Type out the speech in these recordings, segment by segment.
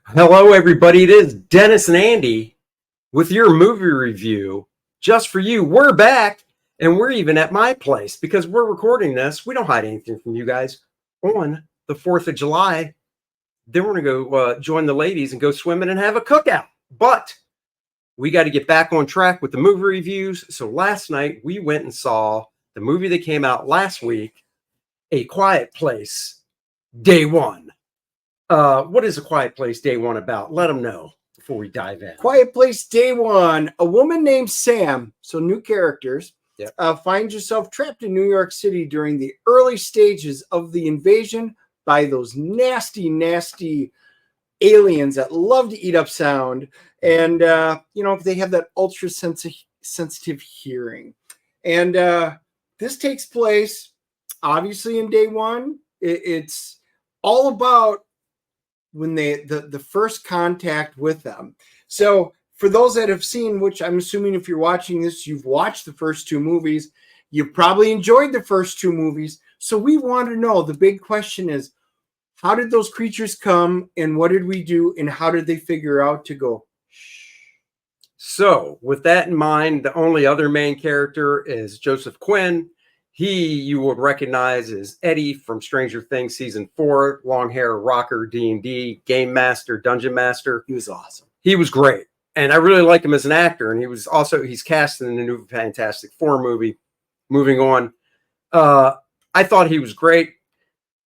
Hello, everybody. It is Dennis and Andy with your movie review just for you. We're back, and we're even at my place because we're recording this. We don't hide anything from you guys on the 4th of July. Then we're going to go join the ladies and go swimming and have a cookout. But we got to get back on track with the movie reviews. So last night we went and saw the movie that came out last week, A Quiet Place, Day One. What is A Quiet Place Day One about? Let them know before we dive in. Quiet Place Day One. A woman named Sam, so new characters, finds herself trapped in New York City during the early stages of the invasion by those nasty, nasty aliens that love to eat up sound. And, they have that ultra sensitive hearing. And this takes place, obviously, in Day One. It's all about when the first contact with them. So for those that have seen, which I'm assuming if you're watching this, you've watched the first two movies, you probably enjoyed the first two movies. So we want to know, the big question is, how did those creatures come and what did we do and how did they figure out to go? So with that in mind, the only other main character is Joseph Quinn. You would recognize as Eddie from Stranger Things Season 4, long hair, rocker, D&D, game master, dungeon master. He was awesome. He was great. And I really like him as an actor. And he's cast in the new Fantastic Four movie. Moving on. I thought he was great.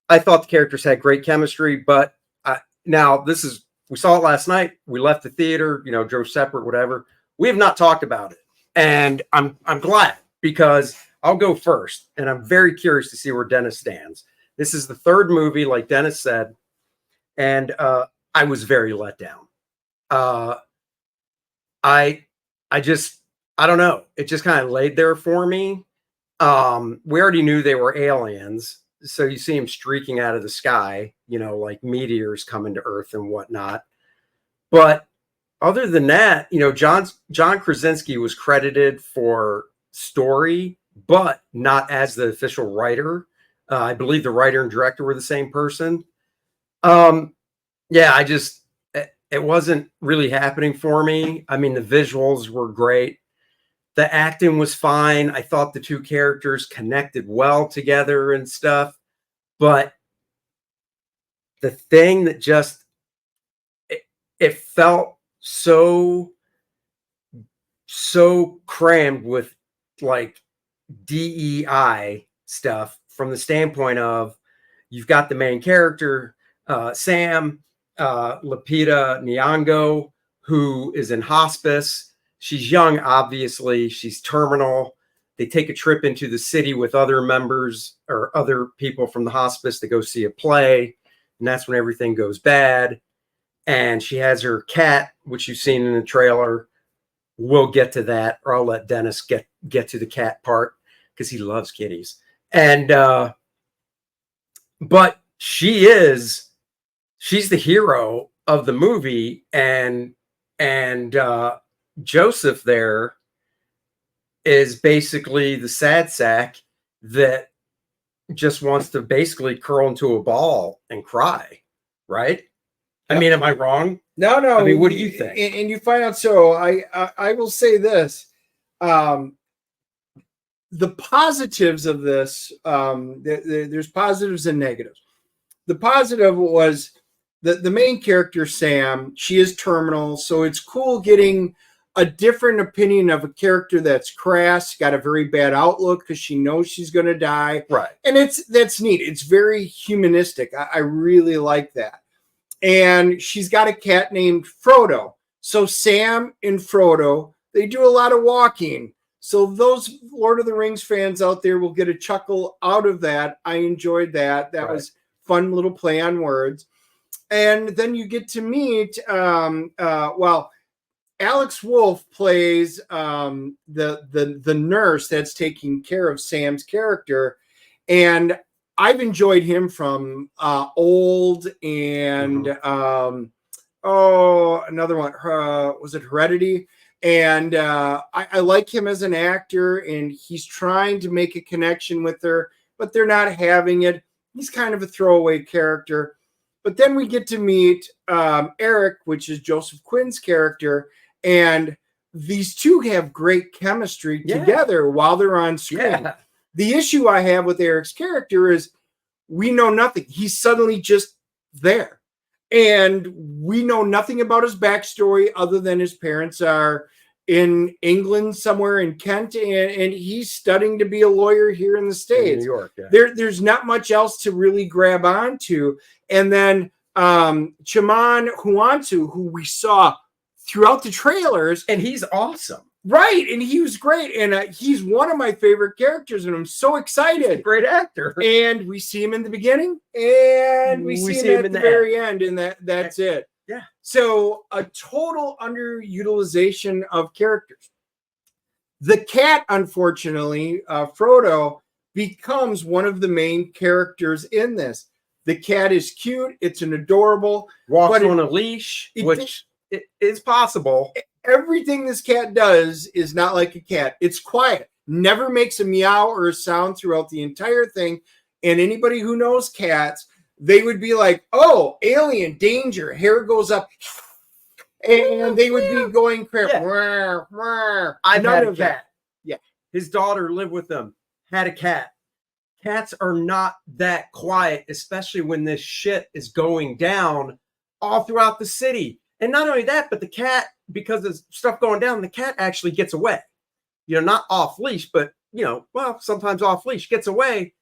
I thought the characters had great chemistry. But we saw it last night. We left the theater, drove separate, whatever. We have not talked about it. And I'm glad, because I'll go first, and I'm very curious to see where Dennis stands. This is the third movie, like Dennis said, and I was very let down. I don't know. It just kind of laid there for me. We already knew they were aliens, so you see them streaking out of the sky, like meteors coming to Earth and whatnot. But other than that, John Krasinski was credited for story, but not as the official writer. I believe the writer and director were the same person. It wasn't really happening for me. I mean, the visuals were great. The acting was fine. I thought the two characters connected well together and stuff. But the thing that it felt so crammed with like DEI stuff, from the standpoint of, you've got the main character, Sam, Lupita Nyong'o, who is in hospice. She's young, obviously. She's terminal. They take a trip into the city with other members or other people from the hospice to go see a play. And that's when everything goes bad. And she has her cat, which you've seen in the trailer. We'll get to that, or I'll let Dennis get to the cat part, because he loves kitties. And but she's the hero of the movie, and Joseph there is basically the sad sack that just wants to basically curl into a ball and cry, right? Yep. I mean, am I wrong? No. I mean, what do you think? And you find out. So I will say this: the positives of this, there's positives and negatives. The positive was the main character, Sam. She is terminal, so it's cool getting a different opinion of a character that's crass, got a very bad outlook because she knows she's going to die. Right. And that's neat. It's very humanistic. I really like that. And she's got a cat named Frodo. So Sam and Frodo, they do a lot of walking. So those Lord of the Rings fans out there will get a chuckle out of that. I enjoyed that. That was fun little play on words. And then you get to meet, Alex Wolff plays the nurse that's taking care of Sam's character. And I've enjoyed him from Old and another one. Was it Heredity? And I like him as an actor, and he's trying to make a connection with her, but they're not having it. He's kind of a throwaway character. But then we get to meet Eric, which is Joseph Quinn's character, and these two have great chemistry together while they're on screen. Yeah. The issue I have with Eric's character is we know nothing. He's suddenly just there. And we know nothing about his backstory other than his parents are in England, somewhere in Kent, and he's studying to be a lawyer here in the States. In New York, yeah. There's not much else to really grab onto. And then Chaman Huantu, who we saw throughout the trailers. And he's awesome. Right, and he was great, and he's one of my favorite characters, and I'm so excited. Great actor. And we see him in the beginning, and we see him at the very end, and that's it. Yeah. So a total underutilization of characters. The cat, unfortunately, Frodo, becomes one of the main characters in this. The cat is cute. It's an adorable. Walks on a leash, which is possible. Everything this cat does is not like a cat. It's quiet. Never makes a meow or a sound throughout the entire thing. And anybody who knows cats, they would be like, oh, alien, danger. Hair goes up. And they would be going crap. Yeah. I've had a cat. Yeah. His daughter lived with them. Had a cat. Cats are not that quiet, especially when this shit is going down all throughout the city. And not only that, but the cat, because of stuff going down, the cat actually gets away. You know, not off leash, but, you know, well, sometimes off leash, gets away.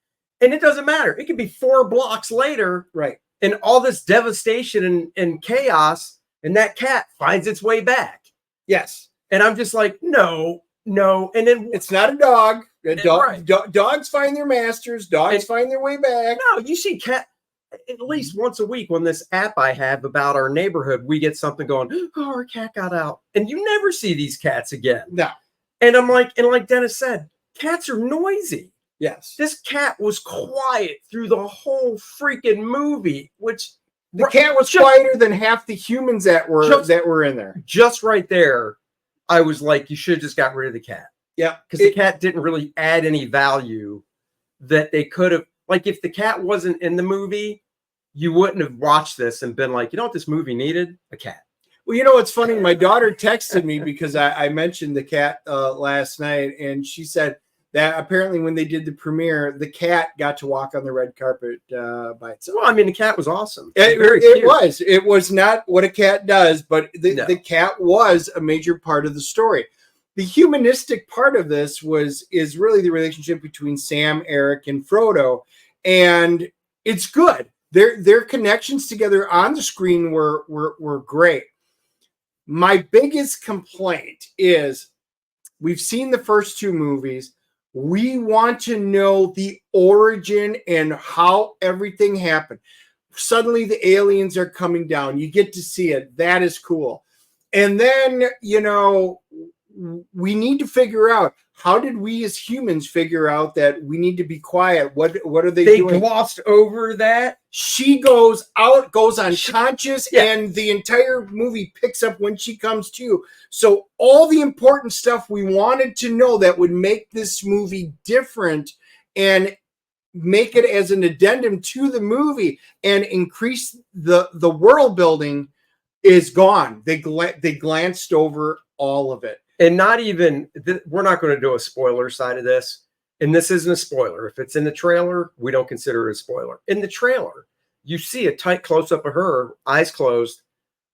And it doesn't matter. It could be 4 blocks later. Right. And all this devastation and chaos, and that cat finds its way back. Yes. And I'm just like, no. And then it's not a dog. Right. Dogs find their masters. Dogs find their way back. No, you see cat. At least once a week on this app I have about our neighborhood, we get something going, oh, our cat got out. And you never see these cats again. No. And I'm like, and like Dennis said, cats are noisy. Yes. This cat was quiet through the whole freaking movie, which the cat was quieter than half the humans that were in there. Just right there, I was like, you should have just got rid of the cat. Yeah. Because the cat didn't really add any value that they could have. Like, if the cat wasn't in the movie, you wouldn't have watched this and been like, you know what this movie needed? A cat. Well, you know what's funny? My daughter texted me because I mentioned the cat last night, and she said that apparently when they did the premiere, the cat got to walk on the red carpet by itself. Well, I mean, the cat was awesome. It was not what a cat does, but the cat was a major part of the story. The humanistic part of this is really the relationship between Sam, Eric, and Frodo, and it's good. Their connections together on the screen were great. My biggest complaint is we've seen the first 2 movies. We want to know the origin and how everything happened. Suddenly the aliens are coming down. You get to see it. That is cool. And then, you know, we need to figure out, how did we as humans figure out that we need to be quiet? What are they doing? They glossed over that. She goes unconscious, and the entire movie picks up when she comes to. So all the important stuff we wanted to know that would make this movie different and make it as an addendum to the movie and increase the world building is gone. They glanced over all of it. And not even, we're not going to do a spoiler side of this. And this isn't a spoiler. If it's in the trailer, we don't consider it a spoiler. In the trailer, you see a tight close-up of her, eyes closed,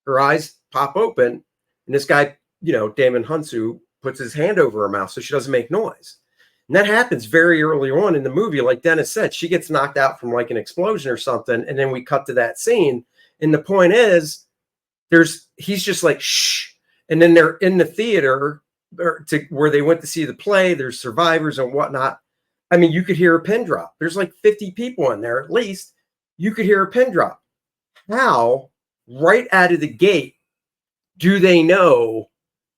her eyes pop open, and this guy, you know, Damon Hunsu, puts his hand over her mouth so she doesn't make noise. And that happens very early on in the movie. Like Dennis said, she gets knocked out from like an explosion or something, and then we cut to that scene. And the point is, he's just like, shh. And then they're in the theater where they went to see the play. There's survivors and whatnot. I mean, you could hear a pin drop. There's like 50 people in there at least. You could hear a pin drop. How, right out of the gate, do they know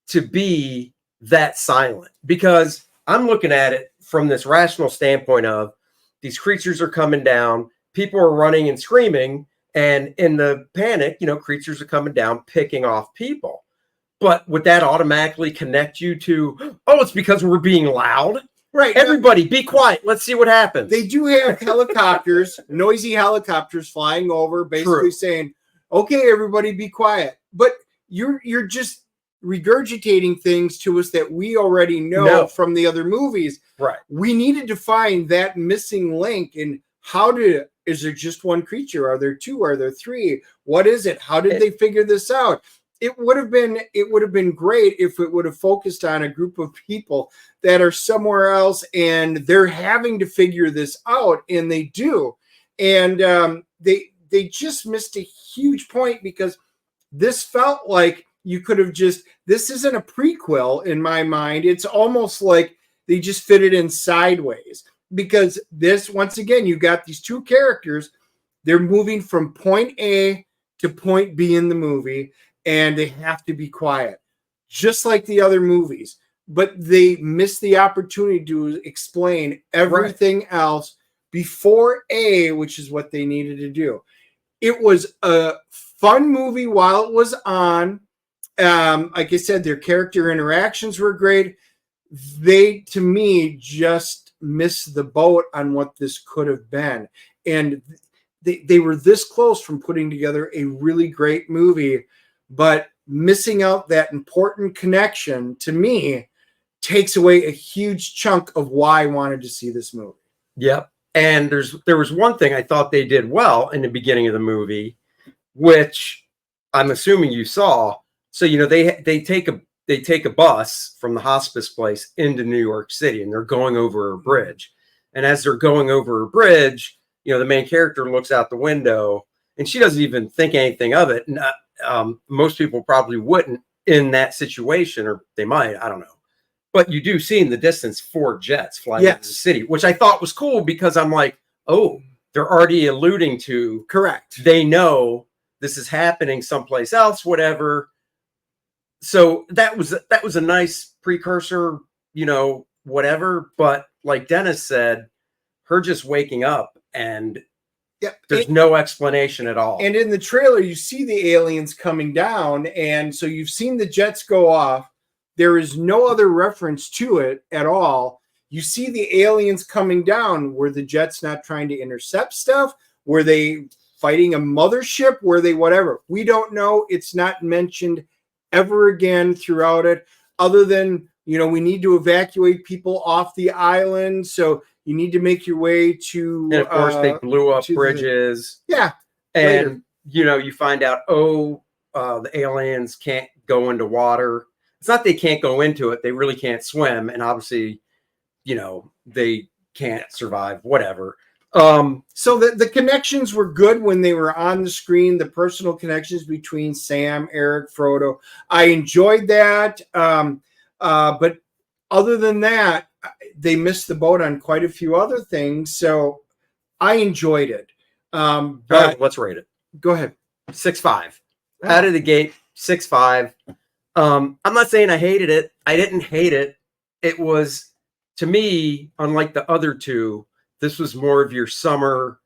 to be that silent? Because I'm looking at it from this rational standpoint of these creatures are coming down. People are running and screaming. And in the panic, you know, creatures are coming down, picking off people. But would that automatically connect you to, oh, it's because we're being loud? Right. Everybody be quiet. Let's see what happens. They do have helicopters, noisy helicopters flying over, basically saying, okay, everybody be quiet. But you're just regurgitating things to us that we already know from the other movies. Right. We needed to find that missing link in is there just one creature? Are there two? Are there three? What is it? How did they figure this out? It would have been great if it would have focused on a group of people that are somewhere else and they're having to figure this out, and they do. And they just missed a huge point, because this felt like you could have this isn't a prequel in my mind. It's almost like they just fit it in sideways, because this, once again, you got these two characters. They're moving from point A to point B in the movie, and they have to be quiet, just like the other movies. But they missed the opportunity to explain everything else before A, which is what they needed to do. It was a fun movie while it was on. Like I said, their character interactions were great. They, to me, just missed the boat on what this could have been. And they were this close from putting together a really great movie, but missing out that important connection, to me, takes away a huge chunk of why I wanted to see this movie. Yep. And there was one thing I thought they did well in the beginning of the movie, which I'm assuming you saw. So, they take a bus from the hospice place into New York City, and they're going over a bridge. And as they're going over a bridge, the main character looks out the window, and she doesn't even think anything of it. And most people probably wouldn't in that situation, or they might, I don't know. But you do see in the distance 4 jets flying into the city, which I thought was cool, because I'm like, oh, they're already alluding to, correct, they know this is happening someplace else, whatever. So that was a nice precursor, whatever. But like Dennis said, her just waking up, and there's no explanation at all. And in the trailer, you see the aliens coming down, and so you've seen the jets go off. There is no other reference to it at all. You see the aliens coming down. Were the jets not trying to intercept stuff? Were they fighting a mothership? Were they whatever? We don't know. It's not mentioned ever again throughout it, other than, we need to evacuate people off the island. So you need to make your way to... And of course, they blew up bridges. And, you find out, the aliens can't go into water. It's not they can't go into it. They really can't swim. And obviously, they can't survive, whatever. So the connections were good when they were on the screen, the personal connections between Sam, Eric, Frodo. I enjoyed that. But other than that, they missed the boat on quite a few other things. So I enjoyed it. But let's rate it. Go ahead. 6.5. Out of the gate, 6.5. I'm not saying I hated it. I didn't hate it. It was, to me, unlike the other two, this was more of your summer,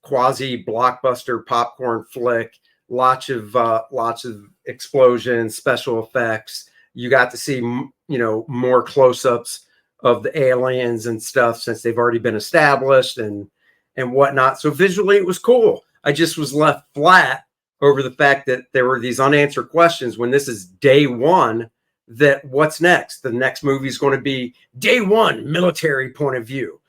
quasi blockbuster popcorn flick. Lots of explosions, special effects. You got to see, more close-ups of the aliens and stuff, since they've already been established and whatnot. So visually, it was cool. I just was left flat over the fact that there were these unanswered questions when this is day one. That what's next? The next movie is going to be day one, military point of view.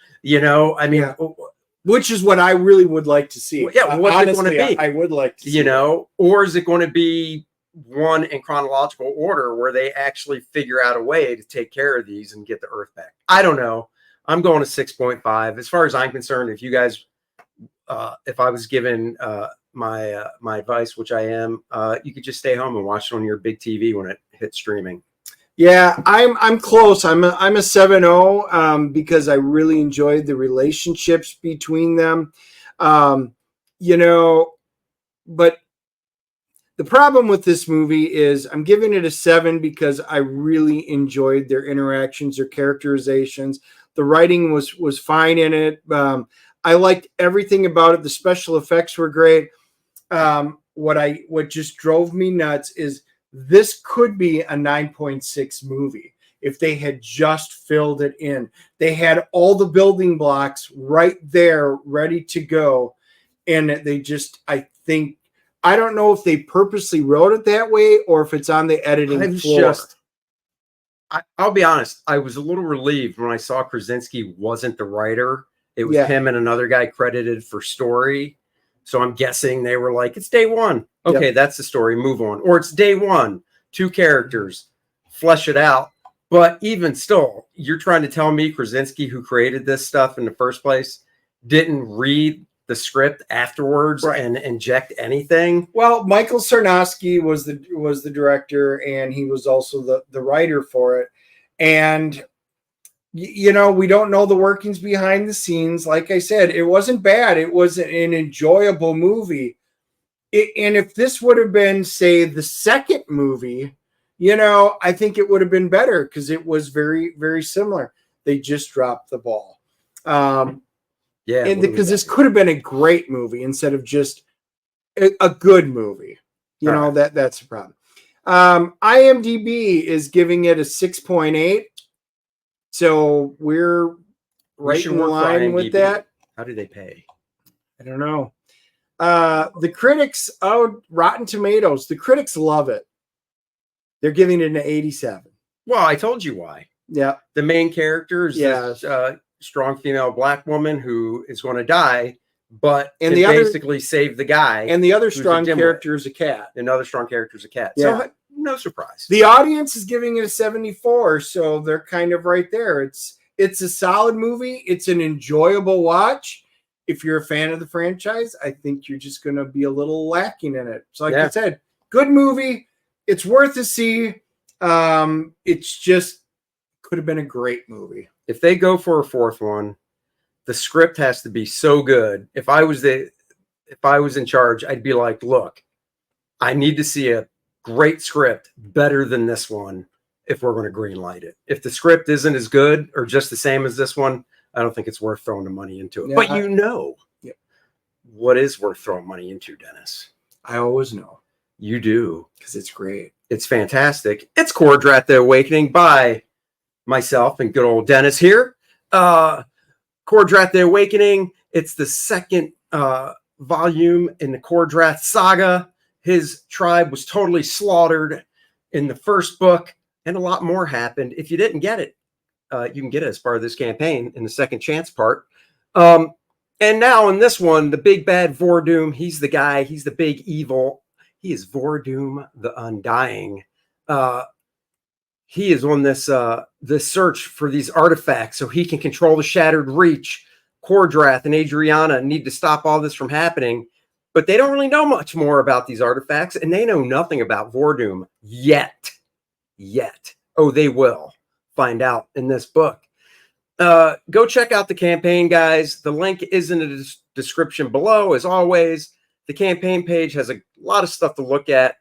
Which is what I really would like to see. Yeah, what's honestly, it going to be? I would like to see. Or is it going to be one in chronological order where they actually figure out a way to take care of these and get the Earth back? I don't know. I'm going to 6.5. As far as I'm concerned, if you guys, if I was given my advice, which I am, you could just stay home and watch it on your big TV when it hits streaming. Yeah, I'm close. I'm a 7.0 because I really enjoyed the relationships between them. But the problem with this movie is I'm giving it a 7 because I really enjoyed their interactions, their characterizations. The writing was fine in it. I liked everything about it. The special effects were great. What just drove me nuts is this could be a 9.6 movie. if they had just filled it in. They had all the building blocks right there ready to go. And they just, I think, I don't know if they purposely wrote it that way or if it's on the editing floor. I'll be honest, I was a little relieved when I saw Krasinski wasn't the writer. It was him and another guy credited for story. So I'm guessing they were like, it's day one. Okay, that's the story. Move on. Or it's day one. 2 characters. Flesh it out. But even still, you're trying to tell me Krasinski, who created this stuff in the first place, didn't read the script afterwards and inject anything? Well, Michael Sarnowski was the director, and he was also the writer for it. And you know, we don't know the workings behind the scenes. Like I said, it wasn't bad. It was an enjoyable movie. And if this would have been, say, the second movie, you know, I think it would have been better because it was very, very similar. They just dropped the ball. And because this could have been a great movie instead of just a good movie. You know, that's the problem. IMDb is giving it a 6.8. So we're right in line with that. How do they pay? I don't know. The critics, Rotten Tomatoes, the critics love it. They're giving it an 87. Well, I told you why. Yeah. The main character is this strong female black woman who is going to die, but and the basically save the guy. And the other strong character is a cat. Another strong character is a cat. Yeah. So no surprise. The audience is giving it a 74, so they're kind of right there. It's a solid movie. It's an enjoyable watch. If you're a fan of the franchise, I think you're just going to be a little lacking in it. So like I said, good movie. It's worth a see. It's just could have been a great movie. If they go for a 4th one, the script has to be so good. If I was in charge, I'd be like, look, I need to see a great script better than this one if we're going to green light it. If the script isn't as good or just the same as this one, I don't think it's worth throwing the money into it. Yeah, but you know what is worth throwing money into, Dennis? I always know. You do. Because it's great. It's fantastic. It's KOR-DRATH, The Awakening by myself and good old Dennis here. KOR-DRATH, The Awakening. It's the 2nd volume in the KOR-DRATH saga. His tribe was totally slaughtered in the first book, and a lot more happened. If you didn't get it, you can get it as part of this campaign in the second chance part. And now in this one, the big bad Vordoom, he's the guy, he's the big evil. He is Vordoom the Undying. He is on this search for these artifacts so he can control the Shattered Reach. KOR-DRATH and Adriana need to stop all this from happening. But they don't really know much more about these artifacts, and they know nothing about Vordoom yet. Oh, they will find out in this book. Go check out the campaign, guys. The link is in the description below, as always. The campaign page has a lot of stuff to look at.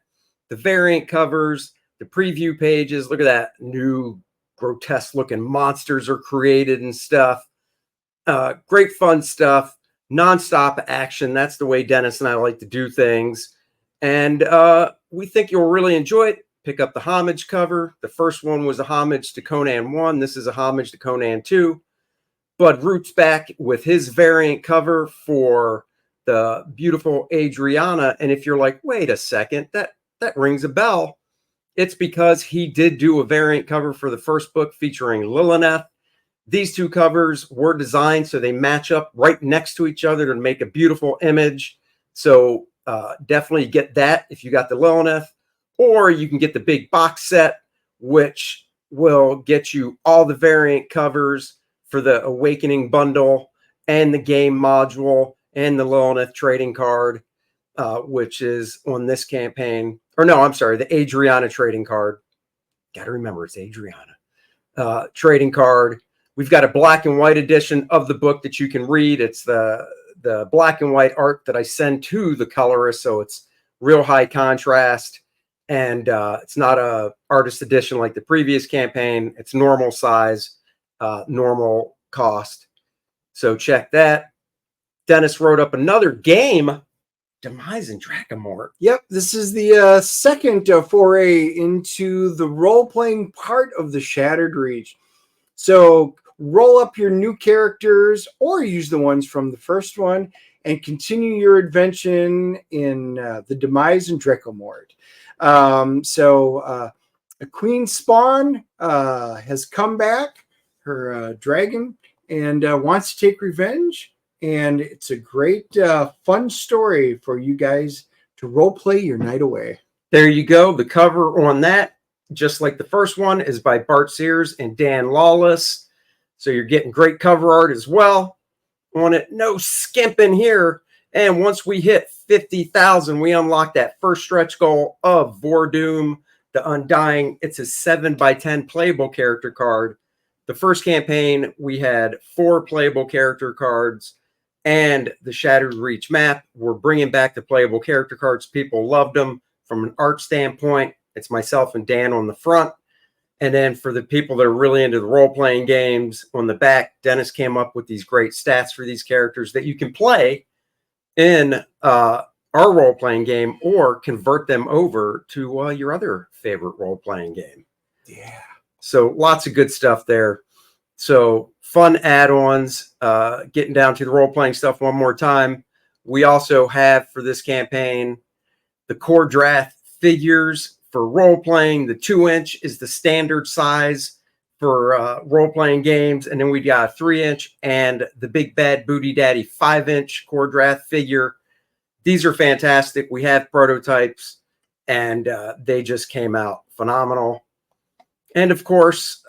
The variant covers, the preview pages. Look at that. New grotesque-looking monsters are created and stuff. Great fun stuff. Non-stop action. That's the way Dennis and I like to do things. And we think you'll really enjoy it. Pick up the homage cover. The first one was a homage to Conan 1. This is a homage to Conan 2. Bud Root's back with his variant cover for the beautiful Adriana. And if you're like, wait a second, that rings a bell. It's because he did do a variant cover for the first book featuring Lilyneth. These 2 covers were designed so they match up right next to each other to make a beautiful image. So definitely get that if you got the Lilyneth, or you can get the big box set, which will get you all the variant covers for the Awakening bundle and the game module and the Lilyneth trading card, which is on this campaign. Or no, I'm sorry, the Adriana trading card. Got to remember, it's Adriana. Trading card. We've got a black and white edition of the book that you can read. It's the black and white art that I send to the colorist, so it's real high contrast, and it's not a artist edition like the previous campaign. It's normal size, normal cost. So check that. Dennis wrote up another game Demise and Dracomort. Yep, this is the second foray into the role-playing part of the Shattered Reach. So roll up your new characters or use the ones from the first one and continue your adventure in the Demise and Dracomort. A Queen Spawn has come back, her dragon, and wants to take revenge. And it's a great, fun story for you guys to role play your night away. There you go. The cover on that, just like the first one, is by Bart Sears and Dan Lawless. So you're getting great cover art as well on it. No skimping here. And once we hit 50,000, we unlock that first stretch goal of Vordoom, the Undying. It's a 7x10 playable character card. The first campaign, we had 4 playable character cards and the Shattered Reach map. We're bringing back the playable character cards. People loved them. From an art standpoint, it's myself and Dan on the front. And then for the people that are really into the role-playing games, on the back, Dennis came up with these great stats for these characters that you can play in our role-playing game or convert them over to your other favorite role-playing game. Yeah. So lots of good stuff there. So fun add-ons. Getting down to the role-playing stuff one more time. We also have for this campaign the KOR-DRATH figures for role-playing. The 2-inch is the standard size for role-playing games. And then we got a 3-inch and the Big Bad Booty Daddy 5-inch KOR-DRATH figure. These are fantastic. We have prototypes and they just came out phenomenal. And of course,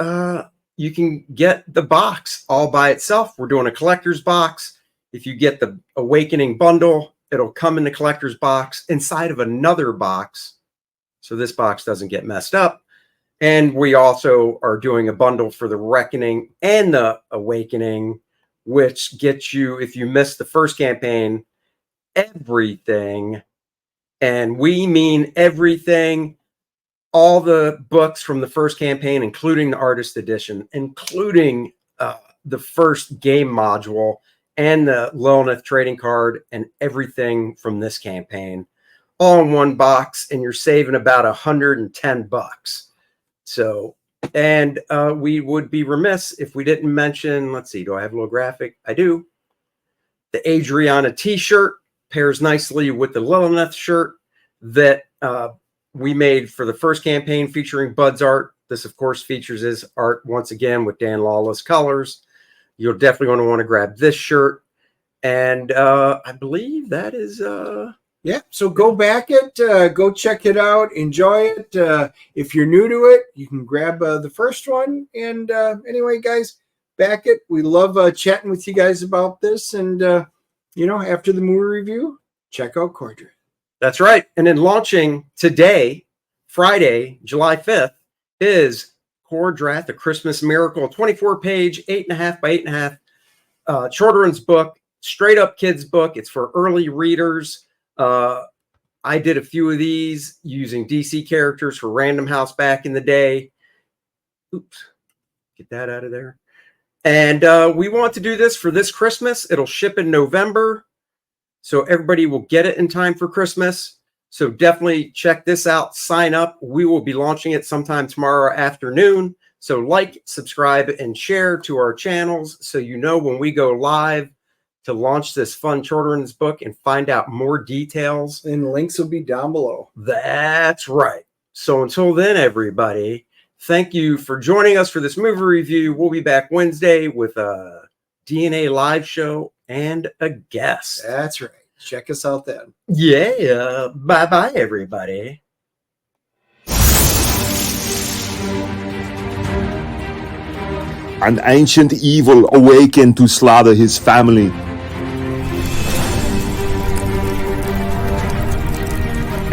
you can get the box all by itself. We're doing a collector's box. If you get the Awakening bundle, it'll come in the collector's box inside of another box, so this box doesn't get messed up. And we also are doing a bundle for the Reckoning and the Awakening, which gets you, if you missed the first campaign, everything. And we mean everything. All the books from the first campaign, including the artist edition, including the first game module and the Lilith trading card and everything from this campaign, all in one box, and you're saving about $110. So, and we would be remiss if we didn't mention, let's see, do I have a little graphic? I do. The Adriana t-shirt pairs nicely with the Lilith shirt that we made for the first campaign featuring Bud's art. This, of course, features his art once again with Dan Lawless colors. You'll definitely going to want to grab this shirt. And I believe that is... Yeah, so go back it, go check it out, enjoy it. If you're new to it, you can grab the first one. And anyway, guys, back it. We love chatting with you guys about this. And, after the movie review, check out KOR-DRATH. That's right. And then launching today, Friday, July 5th, is KOR-DRATH, A Christmas Miracle, 24-page, 8.5 by 8.5 children's book, straight up kids book. It's for early readers. I did a few of these using DC characters for Random House back in the day. Oops, get that out of there. And we want to do this for this Christmas. It'll ship in November, so everybody will get it in time for Christmas. So definitely check this out. Sign up. We will be launching it sometime tomorrow afternoon. So like, subscribe, and share to our channels so you know when we go live to launch this fun children's book and find out more details. And links will be down below. That's right. So until then, everybody, thank you for joining us for this movie review. We'll be back Wednesday with a DNA live show and a guest. That's right. Check us out then. Yeah. Bye-bye, everybody. An ancient evil awakened to slaughter his family.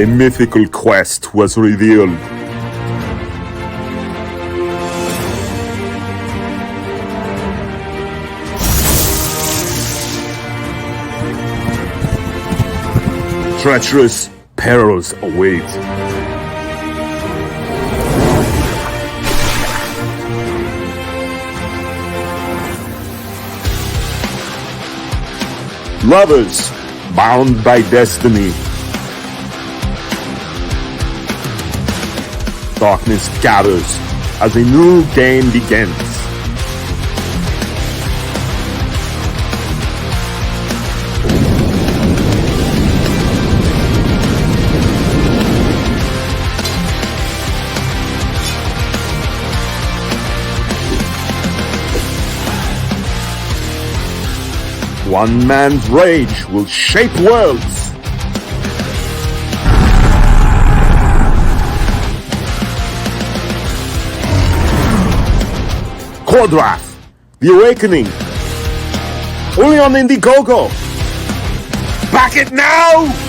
A mythical quest was revealed. Treacherous perils await. Lovers, bound by destiny. Darkness gathers as a new game begins. One man's rage will shape worlds. KOR-DRATH, The Awakening. Only on Indiegogo. Back it now!